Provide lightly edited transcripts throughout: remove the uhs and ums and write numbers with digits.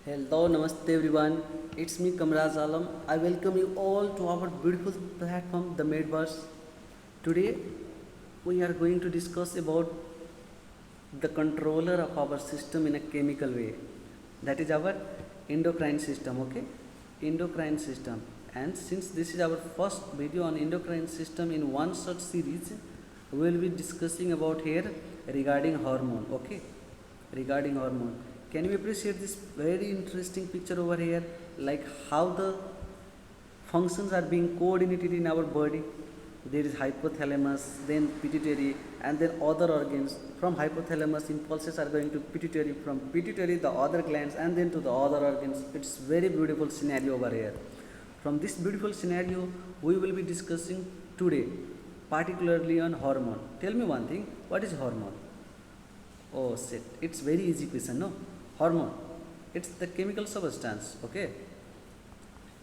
Hello, Namaste everyone. It's me Kamraz Alam. I welcome you all to our beautiful platform, The Medverse. Today we are going to discuss about the controller of our system in a chemical way. That is our endocrine system, okay? Endocrine system. And since this is our first video on endocrine system in one such series, we will be discussing about here regarding hormone, okay? Regarding hormone. Can you appreciate this very interesting picture over here, like how the functions are being coordinated in our body? There is hypothalamus, then pituitary, and then other organs. From hypothalamus, impulses are going to pituitary, from pituitary the other glands, and then to the other organs. It's very beautiful scenario over here. From this beautiful scenario, we will be discussing today particularly on hormone. Tell me one thing, what is hormone? Oh shit, it's very easy question, no? Hormone, it's the chemical substance, okay?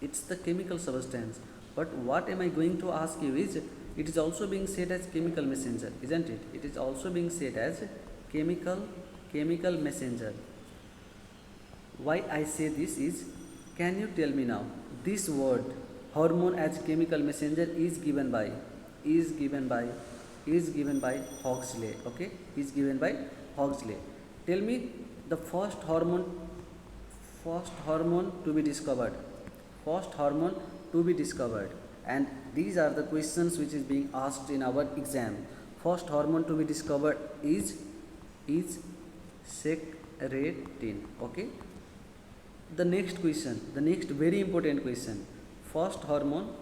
It's the chemical substance. But what am I going to ask you is, it is also being said as chemical messenger, isn't it? It is also being said as chemical messenger. Why I say this is, can you tell me now, this word hormone as chemical messenger is given by Huxley, okay? Is given by Huxley. Tell me the first hormone to be discovered. First hormone to be discovered. And these are the questions which is being asked in our exam. First hormone to be discovered is secretin, okay? The next question, the next very important question. First hormone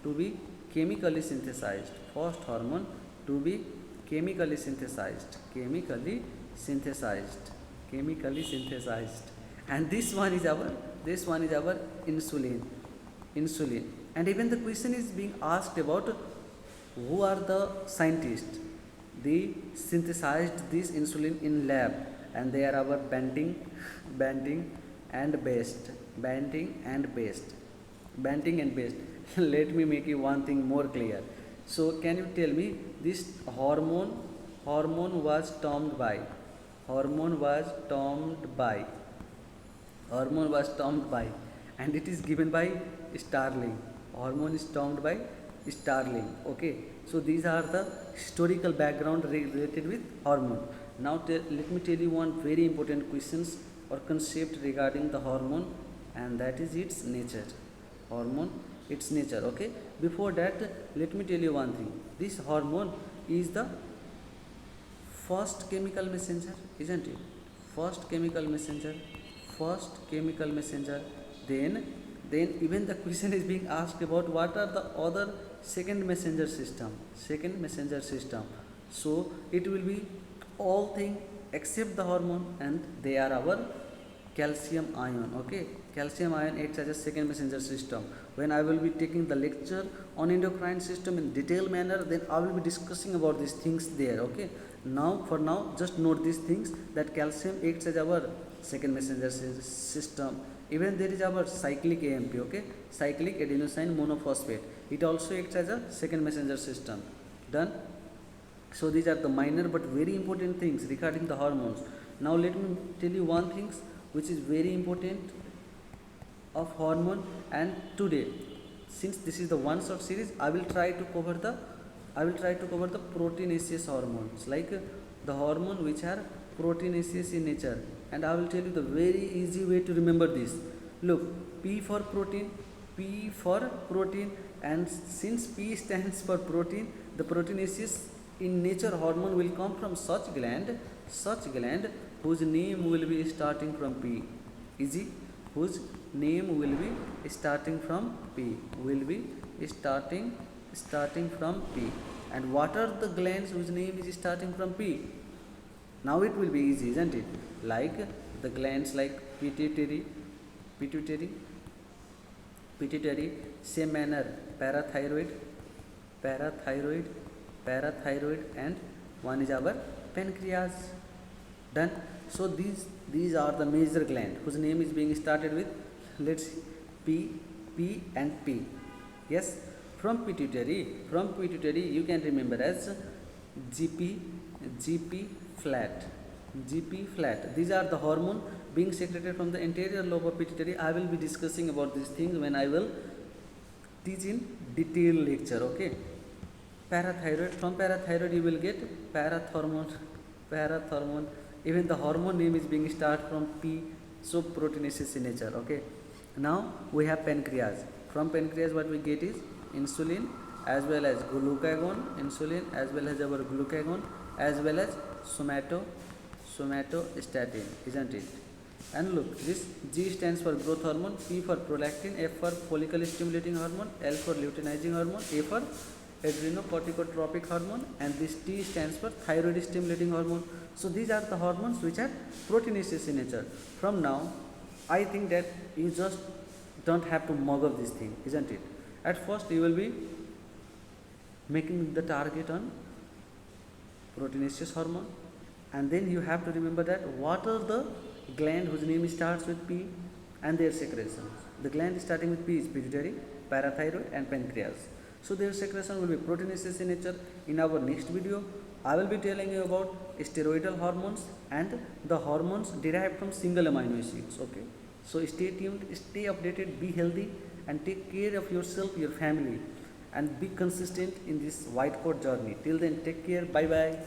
to be chemically synthesized. First hormone to be chemically synthesized. And this one is our insulin. And even the question is being asked about who are the scientists. They synthesized this insulin in lab, and they are our Banting and Best. Let me make you one thing more clear. So can you tell me, this hormone was termed by and it is given by Starling. Hormone is termed by Starling, okay? So these are the historical background related with hormone. Now let me tell you one very important questions or concept regarding the hormone, and that is its nature. Hormone, its nature, okay? Before that, let me tell you one thing. This hormone is the first chemical messenger, isn't it? First chemical messenger. Then even the question is being asked about what are the other second messenger system. So it will be all thing except the hormone, and they are our calcium ion, okay? Calcium ion acts as a second messenger system. When I will be taking the lecture on endocrine system in detailed manner, then I will be discussing about these things there, okay? For now, just note these things, that calcium acts as our second messenger system. Even there is our cyclic AMP, okay? Cyclic adenosine monophosphate. It also acts as a second messenger system. Done? So these are the minor but very important things regarding the hormones. Now let me tell you one thing which is very important of hormone. And today, since this is the one short series, I will try to cover the proteinaceous hormones, like the hormone which are proteinaceous in nature. And I will tell you the very easy way to remember this. Look, P for protein, and since P stands for protein, the proteinaceous in nature hormone will come from such gland whose name will be starting from P. Easy? Whose name will be starting from P. Starting from P. And what are the glands whose name is starting from P? Now it will be easy, isn't it? Like the glands like pituitary, same manner parathyroid, and one is our pancreas. Done. So these are the major gland whose name is being started with, let's see, P and P. Yes. From pituitary you can remember as GP flat. GP flat. These are the hormone being secreted from the anterior lobe of pituitary. I will be discussing about these things when I will teach in detail lecture. Okay. Parathyroid. From parathyroid you will get parathormone. Even the hormone name is being start from P. So proteinaceous in nature. Okay. Now we have pancreas. From pancreas what we get is insulin as well as glucagon, insulin as well as our glucagon as well as somatostatin, isn't it? And look, this G stands for growth hormone, P for prolactin, F for follicle stimulating hormone, L for luteinizing hormone, A for adrenocorticotropic hormone, and this T stands for thyroid stimulating hormone. So these are the hormones which are proteinaceous in nature. From now, I think that you just don't have to mug up this thing, isn't it? At first you will be making the target on proteinaceous hormone, and then you have to remember that what are the gland whose name starts with P and their secretions. The gland starting with P is pituitary, parathyroid and pancreas. So their secretion will be proteinaceous in nature. In our next video, I will be telling you about steroidal hormones and the hormones derived from single amino acids. Okay. So stay tuned, stay updated, be healthy and take care of yourself, your family, and be consistent in this white coat journey. Till then, take care. Bye bye.